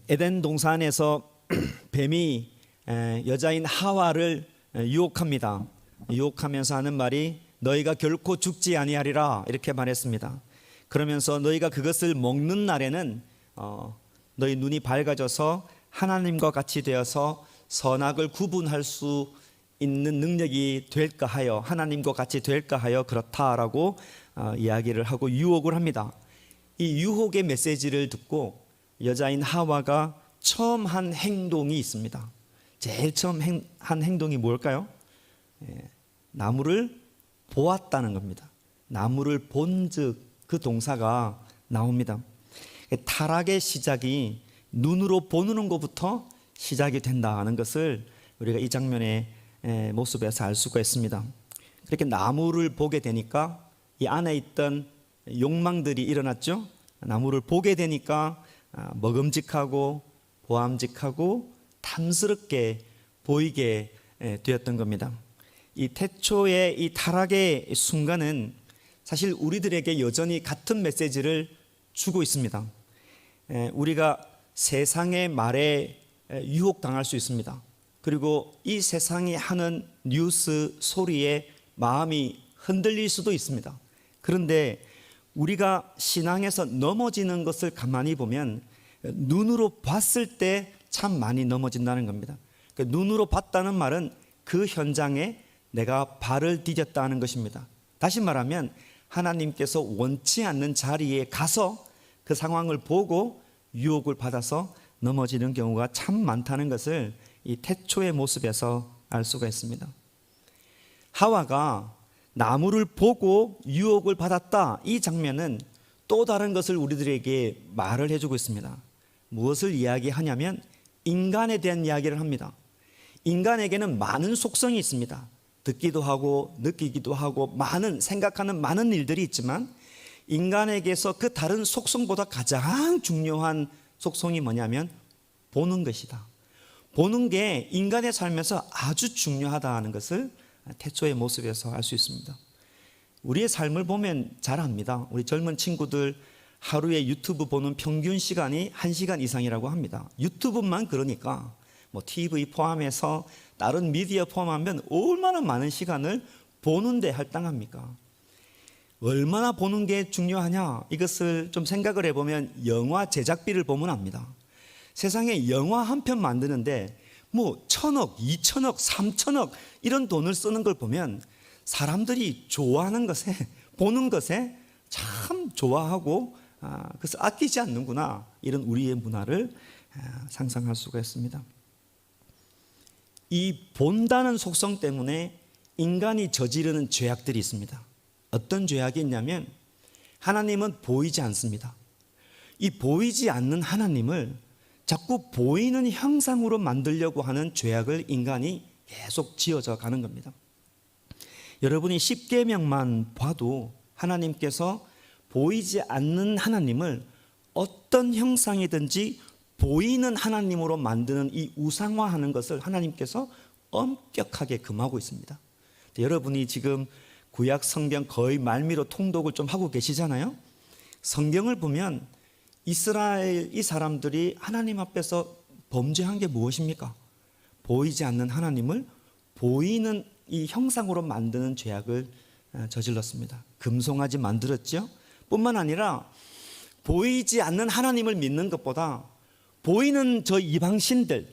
에덴 동산에서 뱀이 여자인 하와를 유혹합니다. 유혹하면서 하는 말이 너희가 결코 죽지 아니하리라 이렇게 말했습니다. 그러면서 너희가 그것을 먹는 날에는 너희 눈이 밝아져서 하나님과 같이 되어서 선악을 구분할 수 있는 능력이 될까 하여, 하나님과 같이 될까 하여 그렇다라고 이야기를 하고 유혹을 합니다. 이 유혹의 메시지를 듣고 여자인 하와가 처음 한 행동이 있습니다. 제일 처음 한 행동이 뭘까요? 나무를 보았다는 겁니다. 나무를 본즉 그 동사가 나옵니다. 타락의 시작이 눈으로 보는 것부터 시작이 된다는 것을 우리가 이 장면의 모습에서 알 수가 있습니다. 그렇게 나무를 보게 되니까 이 안에 있던 욕망들이 일어났죠. 나무를 보게 되니까 먹음직하고 보암직하고 탐스럽게 보이게 되었던 겁니다. 이 태초의 이 타락의 순간은 사실 우리들에게 여전히 같은 메시지를 주고 있습니다. 우리가 세상의 말에 유혹당할 수 있습니다. 그리고 이 세상이 하는 뉴스 소리에 마음이 흔들릴 수도 있습니다. 그런데 우리가 신앙에서 넘어지는 것을 가만히 보면 눈으로 봤을 때 참 많이 넘어진다는 겁니다. 눈으로 봤다는 말은 그 현장에 내가 발을 디뎠다는 것입니다. 다시 말하면 하나님께서 원치 않는 자리에 가서 그 상황을 보고 유혹을 받아서 넘어지는 경우가 참 많다는 것을 이 태초의 모습에서 알 수가 있습니다. 하와가 나무를 보고 유혹을 받았다, 이 장면은 또 다른 것을 우리들에게 말을 해주고 있습니다. 무엇을 이야기하냐면 인간에 대한 이야기를 합니다. 인간에게는 많은 속성이 있습니다. 듣기도 하고 느끼기도 하고 많은 생각하는 많은 일들이 있지만 인간에게서 그 다른 속성보다 가장 중요한 속성이 뭐냐면 보는 것이다. 보는 게 인간의 삶에서 아주 중요하다는 것을 태초의 모습에서 알 수 있습니다. 우리의 삶을 보면 잘 압니다. 우리 젊은 친구들 하루에 유튜브 보는 평균 시간이 1시간 이상이라고 합니다. 유튜브만 그러니까 뭐 TV 포함해서 다른 미디어 포함하면 얼마나 많은 시간을 보는 데 할당합니까? 얼마나 보는 게 중요하냐, 이것을 좀 생각을 해보면 영화 제작비를 보면 압니다. 세상에 영화 한 편 만드는데 뭐 1,000억, 2,000억, 3,000억 이런 돈을 쓰는 걸 보면 사람들이 좋아하는 것에, 보는 것에 참 좋아하고 그래서 아끼지 않는구나, 이런 우리의 문화를 상상할 수가 있습니다. 이 본다는 속성 때문에 인간이 저지르는 죄악들이 있습니다. 어떤 죄악이 있냐면 하나님은 보이지 않습니다. 이 보이지 않는 하나님을 자꾸 보이는 형상으로 만들려고 하는 죄악을 인간이 계속 지어져 가는 겁니다. 여러분이 십계명만 봐도 하나님께서 보이지 않는 하나님을 어떤 형상이든지 보이는 하나님으로 만드는 이 우상화하는 것을 하나님께서 엄격하게 금하고 있습니다. 여러분이 지금 구약 성경 거의 말미로 통독을 좀 하고 계시잖아요. 성경을 보면 이스라엘 이 사람들이 하나님 앞에서 범죄한 게 무엇입니까? 보이지 않는 하나님을 보이는 이 형상으로 만드는 죄악을 저질렀습니다. 금송아지 만들었죠. 뿐만 아니라 보이지 않는 하나님을 믿는 것보다 보이는 저 이방신들,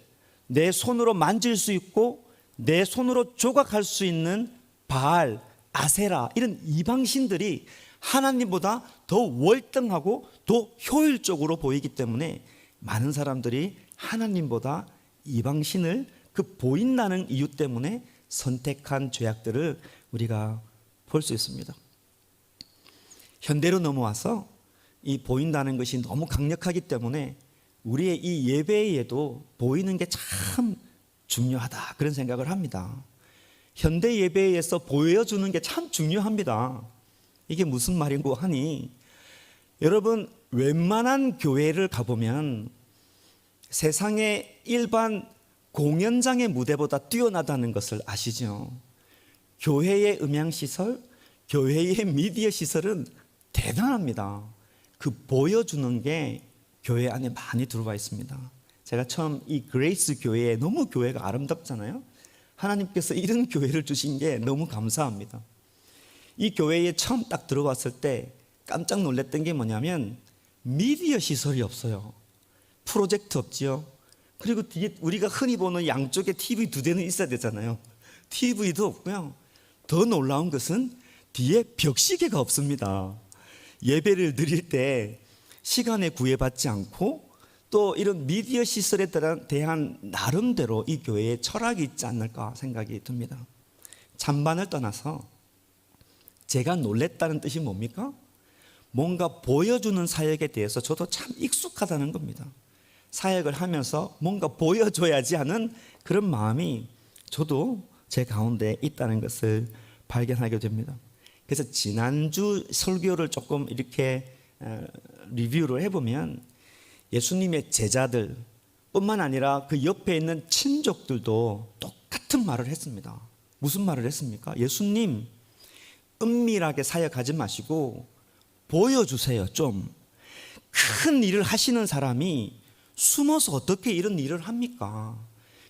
내 손으로 만질 수 있고 내 손으로 조각할 수 있는 바알, 아세라, 이런 이방신들이 하나님보다 더 월등하고 더 효율적으로 보이기 때문에 많은 사람들이 하나님보다 이방신을 그 보인다는 이유 때문에 선택한 죄악들을 우리가 볼 수 있습니다. 현대로 넘어와서 이 보인다는 것이 너무 강력하기 때문에 우리의 이 예배에도 보이는 게 참 중요하다, 그런 생각을 합니다. 현대 예배에서 보여주는 게 참 중요합니다. 이게 무슨 말인고 하니, 여러분 웬만한 교회를 가보면 세상의 일반 공연장의 무대보다 뛰어나다는 것을 아시죠? 교회의 음향시설, 교회의 미디어 시설은 대단합니다. 그 보여주는 게 교회 안에 많이 들어와 있습니다. 제가 처음 이 그레이스 교회에 너무 교회가 아름답잖아요. 하나님께서 이런 교회를 주신 게 너무 감사합니다. 이 교회에 처음 딱 들어왔을 때 깜짝 놀랐던 게 뭐냐면 미디어 시설이 없어요. 프로젝트 없지요. 그리고 뒤에 우리가 흔히 보는 양쪽에 TV 2대는 있어야 되잖아요. TV도 없고요. 더 놀라운 것은 뒤에 벽시계가 없습니다. 예배를 드릴 때 시간에 구애받지 않고 또 이런 미디어 시설에 대한 나름대로 이 교회에 철학이 있지 않을까 생각이 듭니다. 찬반을 떠나서 제가 놀랬다는 뜻이 뭡니까? 뭔가 보여주는 사역에 대해서 저도 참 익숙하다는 겁니다. 사역을 하면서 뭔가 보여줘야지 하는 그런 마음이 저도 제 가운데 있다는 것을 발견하게 됩니다. 그래서 지난주 설교를 조금 이렇게 리뷰를 해보면 예수님의 제자들 뿐만 아니라 그 옆에 있는 친족들도 똑같은 말을 했습니다. 무슨 말을 했습니까? 예수님, 은밀하게 사역하지 마시고 보여주세요. 좀 큰 일을 하시는 사람이 숨어서 어떻게 이런 일을 합니까?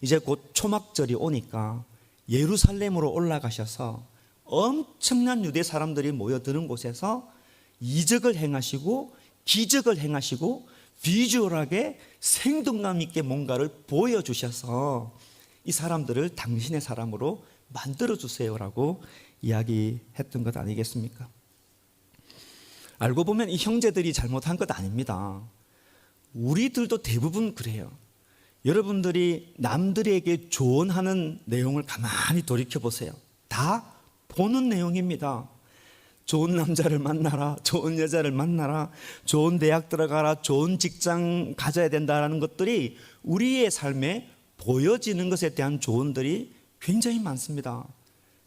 이제 곧 초막절이 오니까 예루살렘으로 올라가셔서 엄청난 유대 사람들이 모여드는 곳에서 이적을 행하시고 기적을 행하시고 비주얼하게 생동감 있게 뭔가를 보여주셔서 이 사람들을 당신의 사람으로 만들어주세요라고 이야기했던 것 아니겠습니까? 알고 보면 이 형제들이 잘못한 것 아닙니다. 우리들도 대부분 그래요. 여러분들이 남들에게 조언하는 내용을 가만히 돌이켜보세요. 다 보는 내용입니다. 좋은 남자를 만나라, 좋은 여자를 만나라, 좋은 대학 들어가라, 좋은 직장 가져야 된다는 것들이 우리의 삶에 보여지는 것에 대한 조언들이 굉장히 많습니다.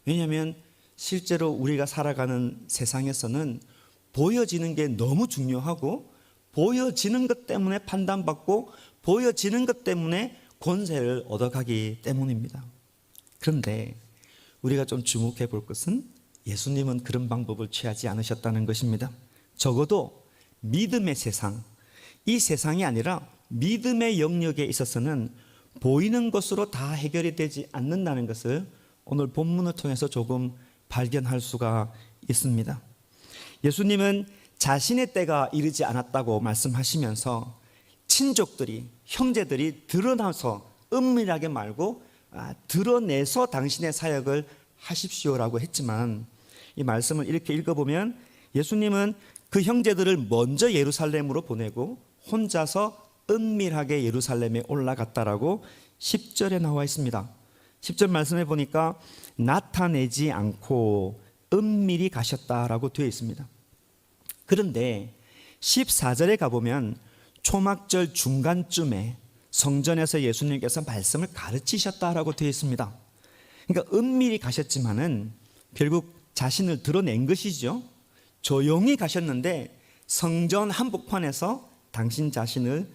왜냐하면 실제로 우리가 살아가는 세상에서는 보여지는 게 너무 중요하고 보여지는 것 때문에 판단받고 보여지는 것 때문에 권세를 얻어가기 때문입니다. 그런데 우리가 좀 주목해 볼 것은 예수님은 그런 방법을 취하지 않으셨다는 것입니다. 적어도 믿음의 세상, 이 세상이 아니라 믿음의 영역에 있어서는 보이는 것으로 다 해결이 되지 않는다는 것을 오늘 본문을 통해서 조금 발견할 수가 있습니다. 예수님은 자신의 때가 이르지 않았다고 말씀하시면서 친족들이, 형제들이 드러나서 은밀하게 말고 드러내서 당신의 사역을 하십시오라고 했지만 이 말씀을 이렇게 읽어보면 예수님은 그 형제들을 먼저 예루살렘으로 보내고 혼자서 은밀하게 예루살렘에 올라갔다라고 10절에 나와 있습니다. 10절 말씀해 보니까 나타내지 않고 은밀히 가셨다라고 되어 있습니다. 그런데 14절에 가보면 초막절 중간쯤에 성전에서 예수님께서 말씀을 가르치셨다라고 되어 있습니다. 그러니까 은밀히 가셨지만은 결국 자신을 드러낸 것이죠. 조용히 가셨는데 성전 한복판에서 당신 자신을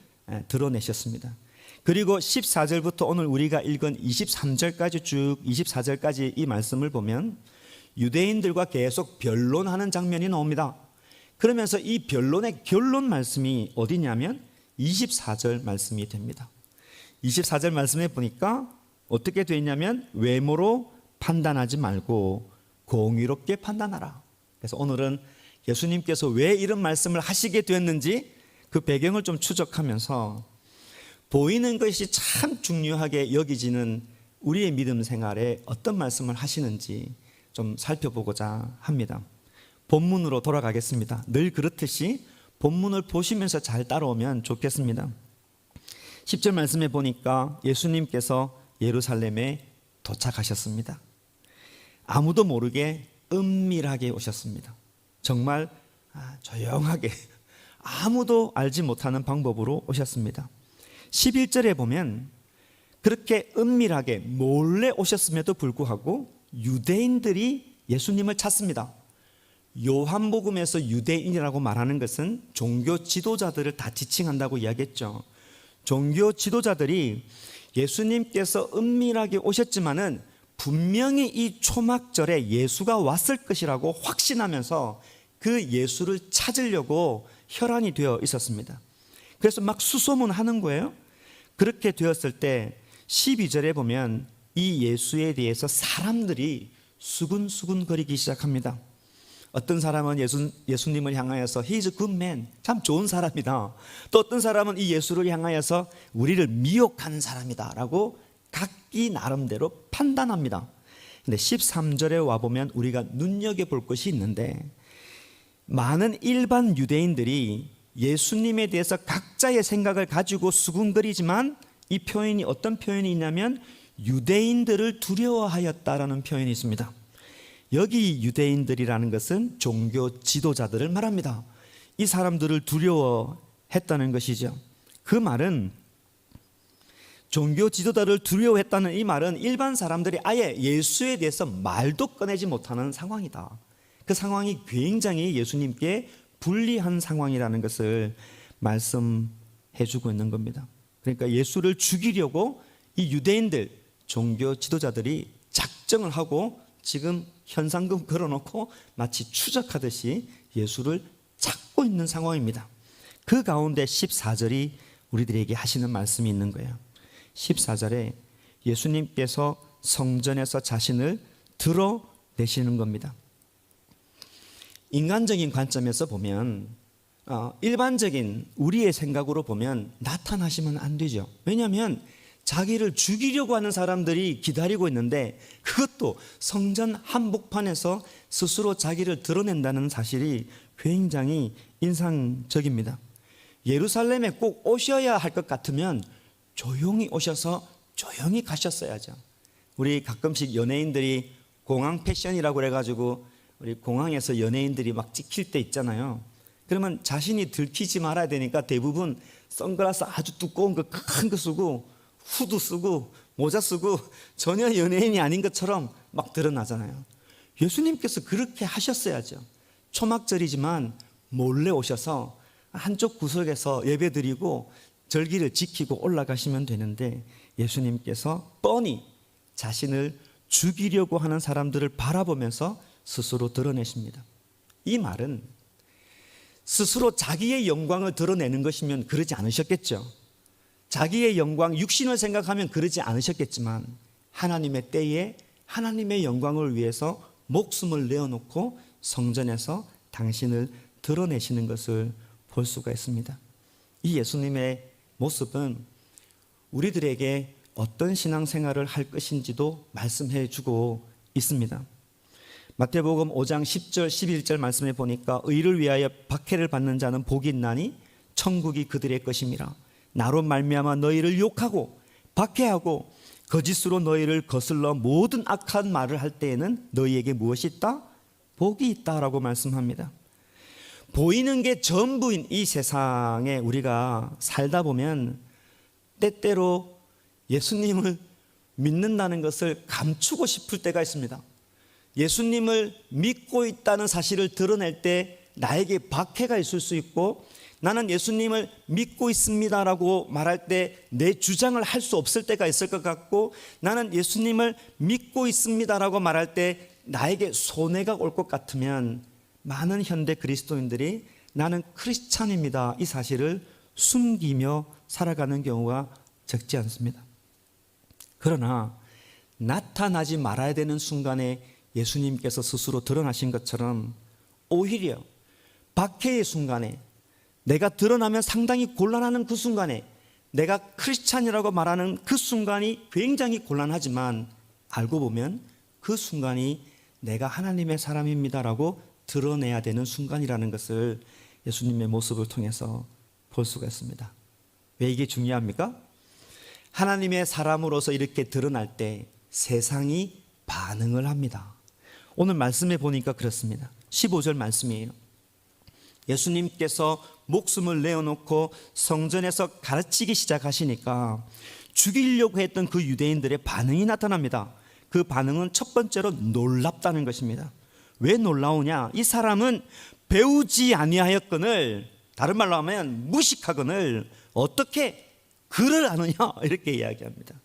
드러내셨습니다. 그리고 14절부터 오늘 우리가 읽은 23절까지 쭉 24절까지 이 말씀을 보면 유대인들과 계속 변론하는 장면이 나옵니다. 그러면서 이 변론의 결론 말씀이 어디냐면 24절 말씀이 됩니다. 24절 말씀에 보니까 어떻게 되어 있냐면 외모로 판단하지 말고 공의롭게 판단하라. 그래서 오늘은 예수님께서 왜 이런 말씀을 하시게 되었는지 그 배경을 좀 추적하면서 보이는 것이 참 중요하게 여기지는 우리의 믿음 생활에 어떤 말씀을 하시는지 좀 살펴보고자 합니다. 본문으로 돌아가겠습니다. 늘 그렇듯이 본문을 보시면서 잘 따라오면 좋겠습니다. 10절 말씀에 보니까 예수님께서 예루살렘에 도착하셨습니다. 아무도 모르게 은밀하게 오셨습니다. 정말 조용하게 아무도 알지 못하는 방법으로 오셨습니다. 11절에 보면 그렇게 은밀하게 몰래 오셨음에도 불구하고 유대인들이 예수님을 찾습니다. 요한복음에서 유대인이라고 말하는 것은 종교 지도자들을 다 지칭한다고 이야기했죠. 종교 지도자들이 예수님께서 은밀하게 오셨지만은 분명히 이 초막절에 예수가 왔을 것이라고 확신하면서 그 예수를 찾으려고 혈안이 되어 있었습니다. 그래서 막 수소문하는 거예요. 그렇게 되었을 때 12절에 보면 이 예수에 대해서 사람들이 수근수근거리기 시작합니다. 어떤 사람은 예수님을 향하여서 He's a good man, 참 좋은 사람이다. 또 어떤 사람은 이 예수를 향하여서 우리를 미혹하는 사람이다 라고 각기 나름대로 판단합니다. 근데 13절에 와보면 우리가 눈여겨볼 것이 있는데, 많은 일반 유대인들이 예수님에 대해서 각자의 생각을 가지고 수군거리지만, 이 표현이 어떤 표현이 있냐면 유대인들을 두려워하였다라는 표현이 있습니다. 여기 유대인들이라는 것은 종교 지도자들을 말합니다. 이 사람들을 두려워했다는 것이죠. 그 말은, 종교 지도자를 두려워했다는 이 말은 일반 사람들이 아예 예수에 대해서 말도 꺼내지 못하는 상황이다. 그 상황이 굉장히 예수님께 불리한 상황이라는 것을 말씀해 주고 있는 겁니다. 그러니까 예수를 죽이려고 이 유대인들, 종교 지도자들이 작정을 하고 지금 현상금 걸어놓고 마치 추적하듯이 예수를 찾고 있는 상황입니다. 그 가운데 14절이 우리들에게 하시는 말씀이 있는 거예요. 14절에 예수님께서 성전에서 자신을 드러내시는 겁니다. 인간적인 관점에서 보면, 일반적인 우리의 생각으로 보면 나타나시면 안 되죠. 왜냐하면 자기를 죽이려고 하는 사람들이 기다리고 있는데, 그것도 성전 한복판에서 스스로 자기를 드러낸다는 사실이 굉장히 인상적입니다. 예루살렘에 꼭 오셔야 할 것 같으면 조용히 오셔서 조용히 가셨어야죠. 우리 가끔씩 연예인들이 공항 패션이라고 그래가지고 우리 공항에서 연예인들이 막 찍힐 때 있잖아요. 그러면 자신이 들키지 말아야 되니까 대부분 선글라스 아주 두꺼운 거 큰 거 쓰고 후드 쓰고 모자 쓰고 전혀 연예인이 아닌 것처럼 막 드러나잖아요. 예수님께서 그렇게 하셨어야죠. 초막절이지만 몰래 오셔서 한쪽 구석에서 예배드리고 절기를 지키고 올라가시면 되는데, 예수님께서 뻔히 자신을 죽이려고 하는 사람들을 바라보면서 스스로 드러내십니다. 이 말은 스스로 자기의 영광을 드러내는 것이면 그러지 않으셨겠죠. 자기의 영광, 육신을 생각하면 그러지 않으셨겠지만, 하나님의 때에 하나님의 영광을 위해서 목숨을 내어놓고 성전에서 당신을 드러내시는 것을 볼 수가 있습니다. 이 예수님의 모습은 우리들에게 어떤 신앙생활을 할 것인지도 말씀해 주고 있습니다. 마태복음 5장 10절 11절 말씀에 보니까 의를 위하여 박해를 받는 자는 복이 있나니 천국이 그들의 것임이라. 나로 말미암아 너희를 욕하고 박해하고 거짓으로 너희를 거슬러 모든 악한 말을 할 때에는 너희에게 무엇이 있다? 복이 있다라고 말씀합니다. 보이는 게 전부인 이 세상에 우리가 살다 보면 때때로 예수님을 믿는다는 것을 감추고 싶을 때가 있습니다. 예수님을 믿고 있다는 사실을 드러낼 때 나에게 박해가 있을 수 있고, 나는 예수님을 믿고 있습니다라고 말할 때 내 주장을 할 수 없을 때가 있을 것 같고, 나는 예수님을 믿고 있습니다라고 말할 때 나에게 손해가 올 것 같으면 많은 현대 그리스도인들이 나는 크리스찬입니다 이 사실을 숨기며 살아가는 경우가 적지 않습니다. 그러나 나타나지 말아야 되는 순간에 예수님께서 스스로 드러나신 것처럼 오히려 박해의 순간에, 내가 드러나면 상당히 곤란하는 그 순간에, 내가 크리스찬이라고 말하는 그 순간이 굉장히 곤란하지만 알고 보면 그 순간이 내가 하나님의 사람입니다라고 드러내야 되는 순간이라는 것을 예수님의 모습을 통해서 볼 수가 있습니다. 왜 이게 중요합니까? 하나님의 사람으로서 이렇게 드러날 때 세상이 반응을 합니다. 오늘 말씀에 보니까 그렇습니다. 15절 말씀이에요. 예수님께서 목숨을 내어놓고 성전에서 가르치기 시작하시니까 죽이려고 했던 그 유대인들의 반응이 나타납니다. 그 반응은 첫 번째로 놀랍다는 것입니다. 왜 놀라우냐? 이 사람은 배우지 아니하였거늘, 다른 말로 하면 무식하거늘 어떻게 글을 아느냐 이렇게 이야기합니다.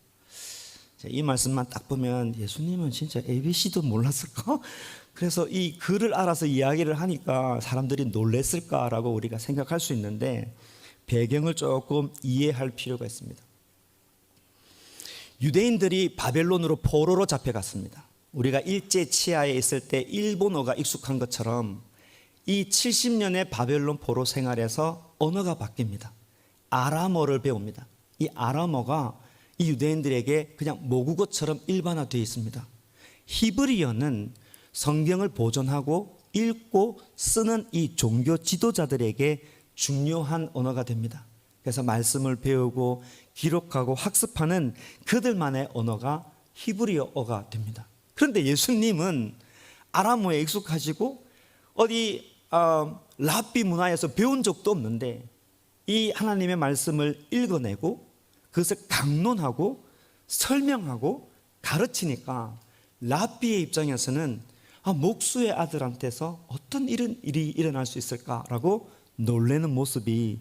이 말씀만 딱 보면 예수님은 진짜 ABC도 몰랐을까? 그래서 이 글을 알아서 이야기를 하니까 사람들이 놀랬을까라고 우리가 생각할 수 있는데, 배경을 조금 이해할 필요가 있습니다. 유대인들이 바벨론으로 포로로 잡혀갔습니다. 우리가 일제 치하에 있을 때 일본어가 익숙한 것처럼 이 70년의 바벨론 포로 생활에서 언어가 바뀝니다. 아람어를 배웁니다. 이 아람어가 이 유대인들에게 그냥 모국어처럼 일반화되어 있습니다. 히브리어는 성경을 보존하고 읽고 쓰는 이 종교 지도자들에게 중요한 언어가 됩니다. 그래서 말씀을 배우고 기록하고 학습하는 그들만의 언어가 히브리어가 됩니다. 그런데 예수님은 아람어에 익숙하시고 어디 랍비 문화에서 배운 적도 없는데 이 하나님의 말씀을 읽어내고 그것을 강론하고 설명하고 가르치니까 랍비의 입장에서는 목수의 아들한테서 어떤 이런 일이 일어날 수 있을까라고 놀라는 모습이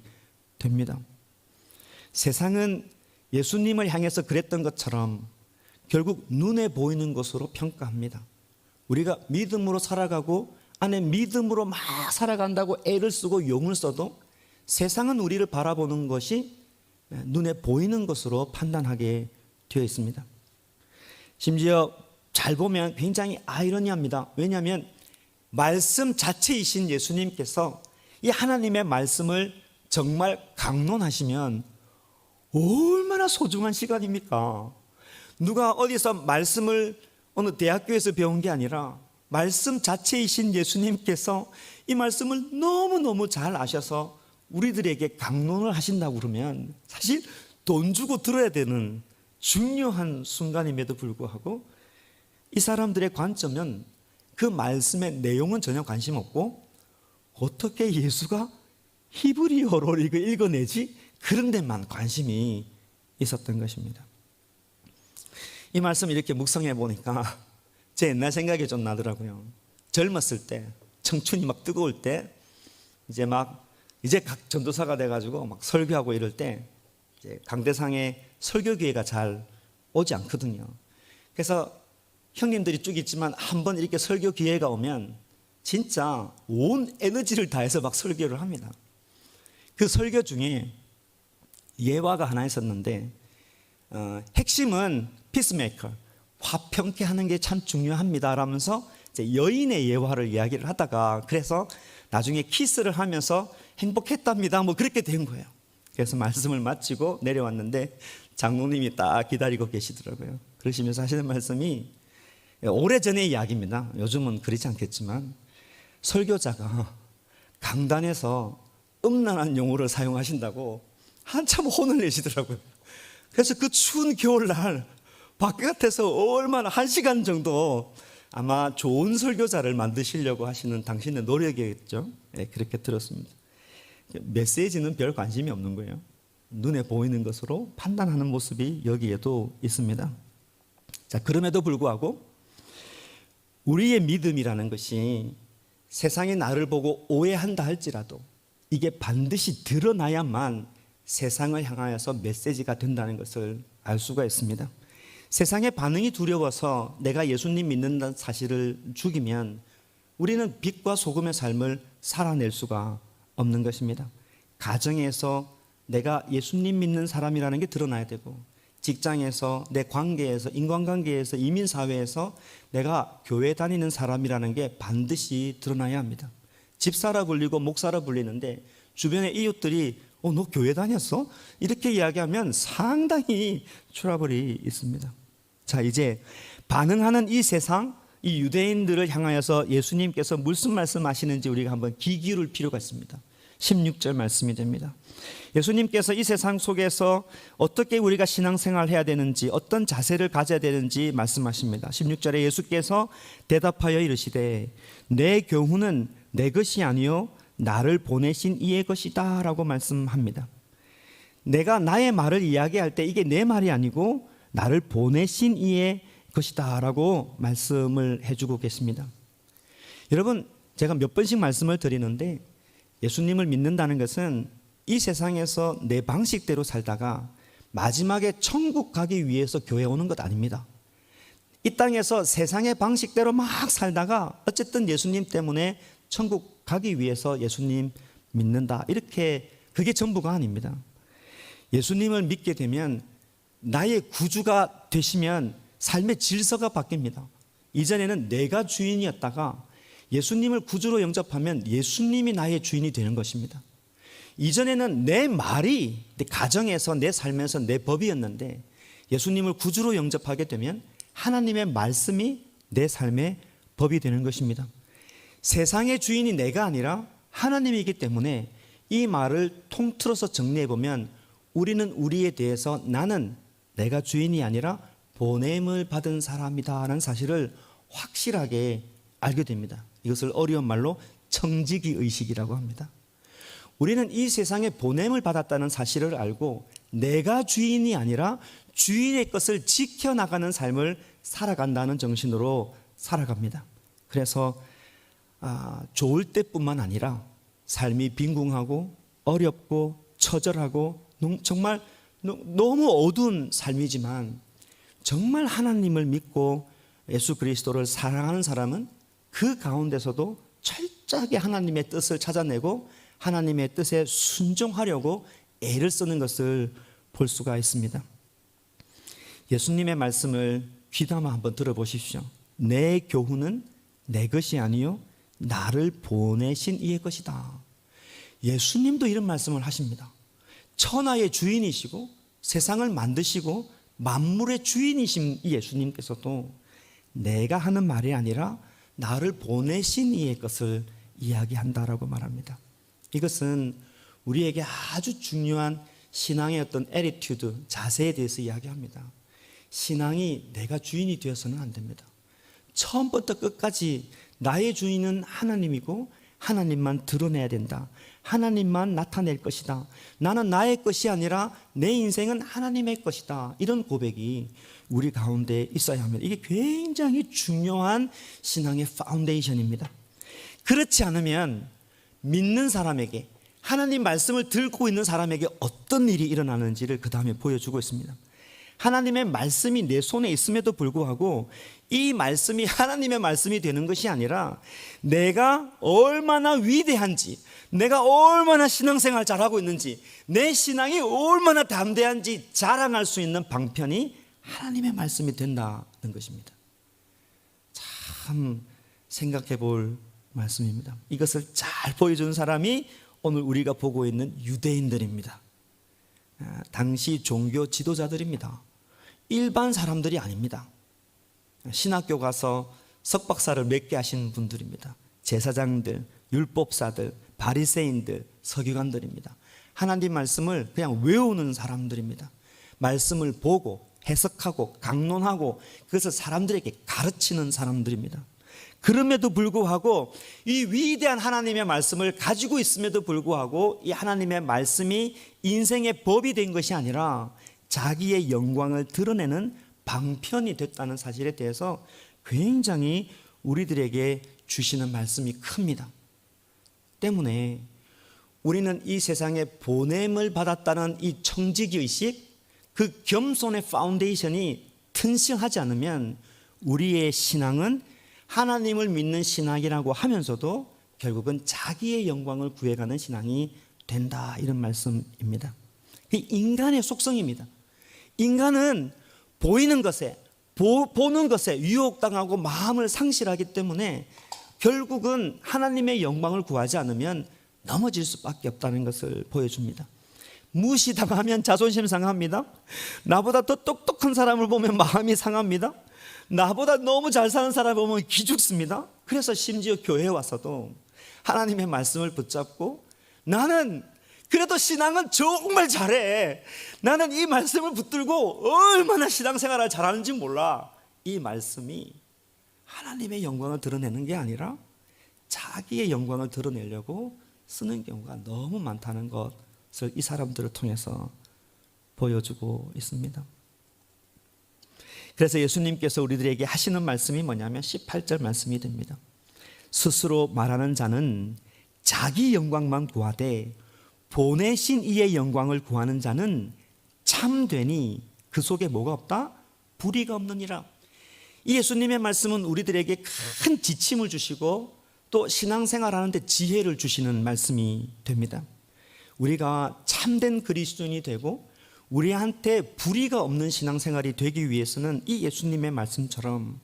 됩니다. 세상은 예수님을 향해서 그랬던 것처럼 결국 눈에 보이는 것으로 평가합니다. 우리가 믿음으로 살아가고 안에 믿음으로 막 살아간다고 애를 쓰고 용을 써도 세상은 우리를 바라보는 것이 눈에 보이는 것으로 판단하게 되어 있습니다. 심지어 잘 보면 굉장히 아이러니합니다. 왜냐하면 말씀 자체이신 예수님께서 이 하나님의 말씀을 정말 강론하시면 얼마나 소중한 시간입니까? 누가 어디서 말씀을 어느 대학교에서 배운 게 아니라 말씀 자체이신 예수님께서 이 말씀을 너무너무 잘 아셔서 우리들에게 강론을 하신다고 그러면 사실 돈 주고 들어야 되는 중요한 순간임에도 불구하고 이 사람들의 관점은 그 말씀의 내용은 전혀 관심 없고 어떻게 예수가 히브리어로 이거 읽어내지? 그런 데만 관심이 있었던 것입니다. 이 말씀 이렇게 묵상해 보니까 제 옛날 생각이 좀 나더라고요. 젊었을 때, 청춘이 막 뜨거울 때, 이제 각 전도사가 돼가지고 막 설교하고 이럴 때 이제 강대상에 설교 기회가 잘 오지 않거든요. 그래서 형님들이 쭉 있지만 한번 이렇게 설교 기회가 오면 진짜 온 에너지를 다해서 막 설교를 합니다. 그 설교 중에 예화가 하나 있었는데 핵심은 피스메이커, 화평케 하는 게 참 중요합니다 라면서 이제 여인의 예화를 이야기를 하다가 그래서 나중에 키스를 하면서 행복했답니다 뭐 그렇게 된 거예요. 그래서 말씀을 마치고 내려왔는데 장로님이 딱 기다리고 계시더라고요. 그러시면서 하시는 말씀이 오래전의 이야기입니다. 요즘은 그렇지 않겠지만 설교자가 강단에서 음란한 용어를 사용하신다고 한참 혼을 내시더라고요. 그래서 그 추운 겨울날 바깥에서 얼마나 1시간 정도 아마 좋은 설교자를 만드시려고 하시는 당신의 노력이겠죠. 네, 그렇게 들었습니다. 메시지는 별 관심이 없는 거예요. 눈에 보이는 것으로 판단하는 모습이 여기에도 있습니다. 자, 그럼에도 불구하고 우리의 믿음이라는 것이 세상이 나를 보고 오해한다 할지라도 이게 반드시 드러나야만 세상을 향하여서 메시지가 된다는 것을 알 수가 있습니다. 세상의 반응이 두려워서 내가 예수님 믿는다는 사실을 죽이면 우리는 빛과 소금의 삶을 살아낼 수가 없는 것입니다. 가정에서 내가 예수님 믿는 사람이라는 게 드러나야 되고 직장에서 내 관계에서 인간관계에서 이민사회에서 내가 교회 다니는 사람이라는 게 반드시 드러나야 합니다. 집사라 불리고 목사라 불리는데 주변의 이웃들이 너 교회 다녔어? 이렇게 이야기하면 상당히 트러블이 있습니다. 자, 이제 반응하는 이 세상, 이 유대인들을 향하여서 예수님께서 무슨 말씀하시는지 우리가 한번 귀 기울일 필요가 있습니다. 16절 말씀이 됩니다. 예수님께서 이 세상 속에서 어떻게 우리가 신앙생활을 해야 되는지 어떤 자세를 가져야 되는지 말씀하십니다. 16절에 예수께서 대답하여 이르시되 내 교훈은 내 것이 아니요 나를 보내신 이의 것이다 라고 말씀합니다. 내가 나의 말을 이야기할 때 이게 내 말이 아니고 나를 보내신 이의 것이다 라고 말씀을 해주고 계십니다. 여러분, 제가 몇 번씩 말씀을 드리는데 예수님을 믿는다는 것은 이 세상에서 내 방식대로 살다가 마지막에 천국 가기 위해서 교회 오는 것 아닙니다. 이 땅에서 세상의 방식대로 막 살다가 어쨌든 예수님 때문에 천국 가기 위해서 예수님 믿는다 이렇게 그게 전부가 아닙니다. 예수님을 믿게 되면 나의 구주가 되시면 삶의 질서가 바뀝니다. 이전에는 내가 주인이었다가 예수님을 구주로 영접하면 예수님이 나의 주인이 되는 것입니다. 이전에는 내 말이 내 가정에서 내 삶에서 내 법이었는데 예수님을 구주로 영접하게 되면 하나님의 말씀이 내 삶의 법이 되는 것입니다. 세상의 주인이 내가 아니라 하나님이기 때문에 이 말을 통틀어서 정리해 보면 우리는 우리에 대해서 나는 내가 주인이 아니라 보냄을 받은 사람이다라는 사실을 확실하게 알게 됩니다. 이것을 어려운 말로 청지기 의식이라고 합니다. 우리는 이 세상에 보냄을 받았다는 사실을 알고 내가 주인이 아니라 주인의 것을 지켜나가는 삶을 살아간다는 정신으로 살아갑니다. 그래서 좋을 때뿐만 아니라 삶이 빈궁하고 어렵고 처절하고 정말 너무 어두운 삶이지만 정말 하나님을 믿고 예수 그리스도를 사랑하는 사람은 그 가운데서도 철저하게 하나님의 뜻을 찾아내고 하나님의 뜻에 순종하려고 애를 쓰는 것을 볼 수가 있습니다. 예수님의 말씀을 귀담아 한번 들어보십시오. 내 교훈은 내 것이 아니요 나를 보내신 이의 것이다. 예수님도 이런 말씀을 하십니다. 천하의 주인이시고 세상을 만드시고 만물의 주인이신 이 예수님께서도 내가 하는 말이 아니라 나를 보내신 이의 것을 이야기한다라고 말합니다. 이것은 우리에게 아주 중요한 신앙의 어떤 애티튜드, 자세에 대해서 이야기합니다. 신앙이 내가 주인이 되어서는 안 됩니다. 처음부터 끝까지 나의 주인은 하나님이고 하나님만 드러내야 된다. 하나님만 나타낼 것이다. 나는 나의 것이 아니라 내 인생은 하나님의 것이다. 이런 고백이 우리 가운데 있어야 합니다. 이게 굉장히 중요한 신앙의 파운데이션입니다. 그렇지 않으면 믿는 사람에게, 하나님 말씀을 듣고 있는 사람에게 어떤 일이 일어나는지를 그 다음에 보여주고 있습니다. 하나님의 말씀이 내 손에 있음에도 불구하고 이 말씀이 하나님의 말씀이 되는 것이 아니라 내가 얼마나 위대한지, 내가 얼마나 신앙생활 잘하고 있는지, 내 신앙이 얼마나 담대한지 자랑할 수 있는 방편이 하나님의 말씀이 된다는 것입니다. 참 생각해 볼 말씀입니다. 이것을 잘 보여준 사람이 오늘 우리가 보고 있는 유대인들입니다. 당시 종교 지도자들입니다. 일반 사람들이 아닙니다. 신학교 가서 석박사를 몇 개 하신 분들입니다. 제사장들, 율법사들, 바리새인들, 서기관들입니다. 하나님 말씀을 그냥 외우는 사람들입니다. 말씀을 보고 해석하고 강론하고 그것을 사람들에게 가르치는 사람들입니다. 그럼에도 불구하고 이 위대한 하나님의 말씀을 가지고 있음에도 불구하고 이 하나님의 말씀이 인생의 법이 된 것이 아니라 자기의 영광을 드러내는 방편이 됐다는 사실에 대해서 굉장히 우리들에게 주시는 말씀이 큽니다. 때문에 우리는 이 세상에 보냄을 받았다는 이 청지기의식, 그 겸손의 파운데이션이 튼실하지 않으면 우리의 신앙은 하나님을 믿는 신앙이라고 하면서도 결국은 자기의 영광을 구해가는 신앙이 된다, 이런 말씀입니다. 인간의 속성입니다. 인간은 보이는 것에, 보는 것에 유혹당하고 마음을 상실하기 때문에 결국은 하나님의 영광을 구하지 않으면 넘어질 수밖에 없다는 것을 보여줍니다. 무시당하면 자존심 상합니다. 나보다 더 똑똑한 사람을 보면 마음이 상합니다. 나보다 너무 잘 사는 사람을 보면 기죽습니다. 그래서 심지어 교회에 와서도 하나님의 말씀을 붙잡고 나는 그래도 신앙은 정말 잘해, 나는 이 말씀을 붙들고 얼마나 신앙생활을 잘하는지 몰라, 이 말씀이 하나님의 영광을 드러내는 게 아니라 자기의 영광을 드러내려고 쓰는 경우가 너무 많다는 것을 이 사람들을 통해서 보여주고 있습니다. 그래서 예수님께서 우리들에게 하시는 말씀이 뭐냐면 18절 말씀이 됩니다. 스스로 말하는 자는 자기 영광만 구하되 보내신 이의 영광을 구하는 자는 참되니 그 속에 뭐가 없다? 불의가 없느니라. 이 예수님의 말씀은 우리들에게 큰 지침을 주시고 또 신앙생활하는 데 지혜를 주시는 말씀이 됩니다. 우리가 참된 그리스도인이 되고 우리한테 불의가 없는 신앙생활이 되기 위해서는 이 예수님의 말씀처럼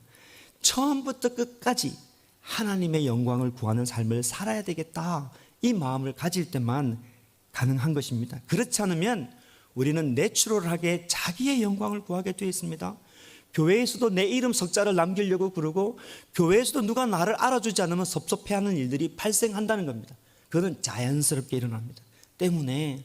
처음부터 끝까지 하나님의 영광을 구하는 삶을 살아야 되겠다, 이 마음을 가질 때만 가능한 것입니다. 그렇지 않으면 우리는 내추럴하게 자기의 영광을 구하게 되어 있습니다. 교회에서도 내 이름 석자를 남기려고 그러고 교회에서도 누가 나를 알아주지 않으면 섭섭해하는 일들이 발생한다는 겁니다. 그건 자연스럽게 일어납니다. 때문에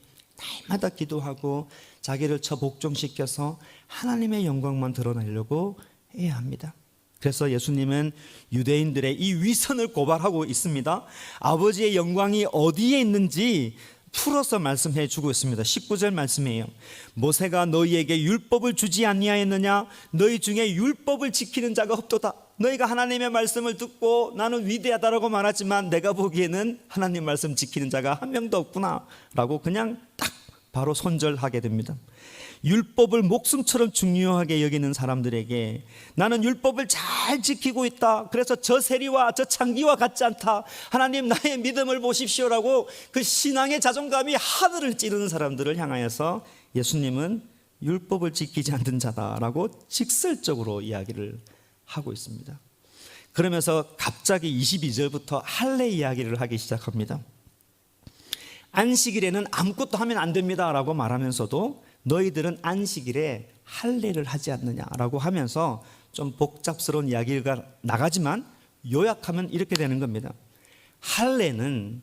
날마다 기도하고 자기를 복종시켜서 하나님의 영광만 드러내려고 해야 합니다. 그래서 예수님은 유대인들의 이 위선을 고발하고 있습니다. 아버지의 영광이 어디에 있는지 풀어서 말씀해 주고 있습니다. 19절 말씀이에요. 모세가 너희에게 율법을 주지 아니하였느냐? 너희 중에 율법을 지키는 자가 없도다. 너희가 하나님의 말씀을 듣고 나는 위대하다라고 말하지만 내가 보기에는 하나님 말씀 지키는 자가 한 명도 없구나 라고 그냥 딱 바로 손절하게 됩니다. 율법을 목숨처럼 중요하게 여기는 사람들에게 나는 율법을 잘 지키고 있다, 그래서 저 세리와 저 창기와 같지 않다, 하나님 나의 믿음을 보십시오라고 그 신앙의 자존감이 하늘을 찌르는 사람들을 향하여서 예수님은 율법을 지키지 않는 자다라고 직설적으로 이야기를 하고 있습니다. 그러면서 갑자기 22절부터 할례 이야기를 하기 시작합니다. 안식일에는 아무것도 하면 안 됩니다 라고 말하면서도 너희들은 안식일에 할례를 하지 않느냐라고 하면서 좀 복잡스러운 이야기가 나가지만 요약하면 이렇게 되는 겁니다. 할례는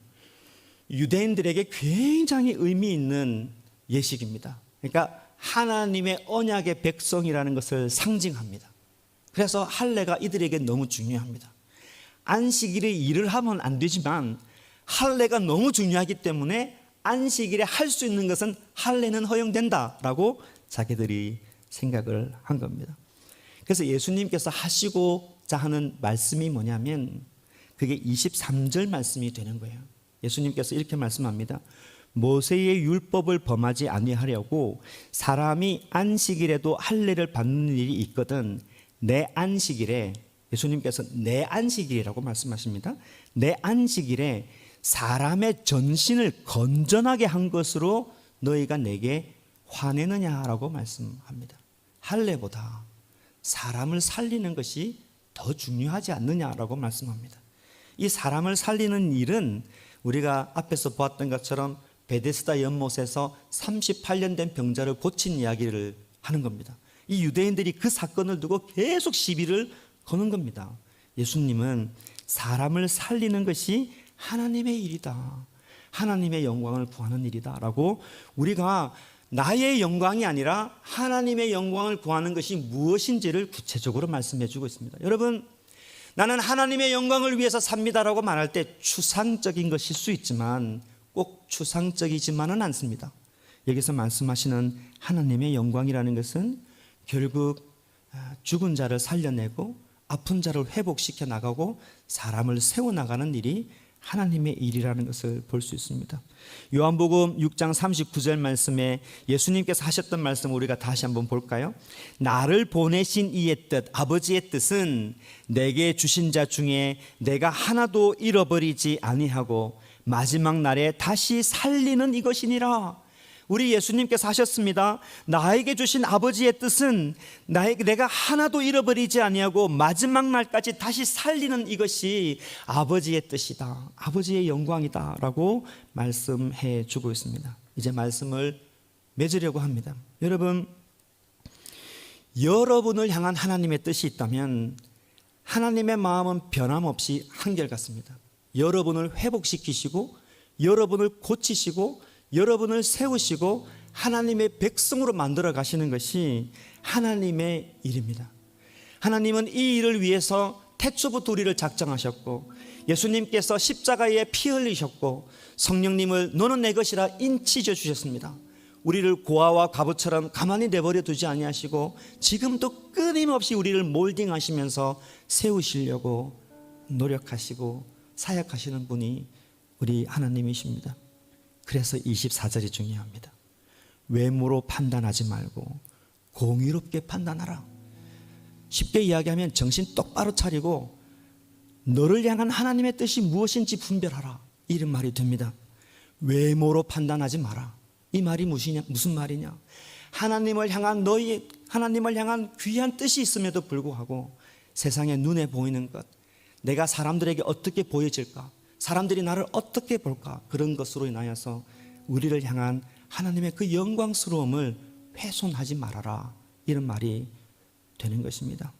유대인들에게 굉장히 의미 있는 예식입니다. 그러니까 하나님의 언약의 백성이라는 것을 상징합니다. 그래서 할례가 이들에게 너무 중요합니다. 안식일에 일을 하면 안 되지만 할례가 너무 중요하기 때문에 안식일에 할 수 있는 것은 할례는 허용된다라고 자기들이 생각을 한 겁니다. 그래서 예수님께서 하시고자 하는 말씀이 뭐냐면 그게 23절 말씀이 되는 거예요. 예수님께서 이렇게 말씀합니다. 모세의 율법을 범하지 아니하려고 사람이 안식일에도 할례를 받는 일이 있거든 내 안식일에, 예수님께서 내 안식일이라고 말씀하십니다. 내 안식일에 사람의 전신을 건전하게 한 것으로 너희가 내게 화내느냐라고 말씀합니다. 할례보다 사람을 살리는 것이 더 중요하지 않느냐라고 말씀합니다. 이 사람을 살리는 일은 우리가 앞에서 보았던 것처럼 베데스다 연못에서 38년 된 병자를 고친 이야기를 하는 겁니다. 이 유대인들이 그 사건을 두고 계속 시비를 거는 겁니다. 예수님은 사람을 살리는 것이 하나님의 일이다, 하나님의 영광을 구하는 일이다 라고, 우리가 나의 영광이 아니라 하나님의 영광을 구하는 것이 무엇인지를 구체적으로 말씀해 주고 있습니다. 여러분, 나는 하나님의 영광을 위해서 삽니다라고 말할 때 추상적인 것일 수 있지만 꼭 추상적이지만은 않습니다. 여기서 말씀하시는 하나님의 영광이라는 것은 결국 죽은 자를 살려내고 아픈 자를 회복시켜 나가고 사람을 세워나가는 일이 하나님의 일이라는 것을 볼 수 있습니다. 요한복음 6장 39절 말씀에 예수님께서 하셨던 말씀 우리가 다시 한번 볼까요? 나를 보내신 이의 뜻, 아버지의 뜻은 내게 주신 자 중에 내가 하나도 잃어버리지 아니하고 마지막 날에 다시 살리는 이것이니라. 우리 예수님께서 하셨습니다. 나에게 주신 아버지의 뜻은 내가 하나도 잃어버리지 아니하고 마지막 날까지 다시 살리는 이것이 아버지의 뜻이다, 아버지의 영광이다 라고 말씀해 주고 있습니다. 이제 말씀을 맺으려고 합니다. 여러분을 향한 하나님의 뜻이 있다면 하나님의 마음은 변함없이 한결같습니다. 여러분을 회복시키시고 여러분을 고치시고 여러분을 세우시고 하나님의 백성으로 만들어 가시는 것이 하나님의 일입니다. 하나님은 이 일을 위해서 태초부터 우리를 작정하셨고 예수님께서 십자가에 피 흘리셨고 성령님을 너는 내 것이라 인치져 주셨습니다. 우리를 고아와 가부처럼 가만히 내버려 두지 아니하시고 지금도 끊임없이 우리를 몰딩하시면서 세우시려고 노력하시고 사역하시는 분이 우리 하나님이십니다. 그래서 24절이 중요합니다. 외모로 판단하지 말고 공의롭게 판단하라. 쉽게 이야기하면 정신 똑바로 차리고 너를 향한 하나님의 뜻이 무엇인지 분별하라, 이런 말이 됩니다. 외모로 판단하지 마라. 이 말이 무슨 말이냐? 하나님을 향한 귀한 뜻이 있음에도 불구하고 세상의 눈에 보이는 것, 내가 사람들에게 어떻게 보여질까, 사람들이 나를 어떻게 볼까, 그런 것으로 인하여서 우리를 향한 하나님의 그 영광스러움을 훼손하지 말아라, 이런 말이 되는 것입니다.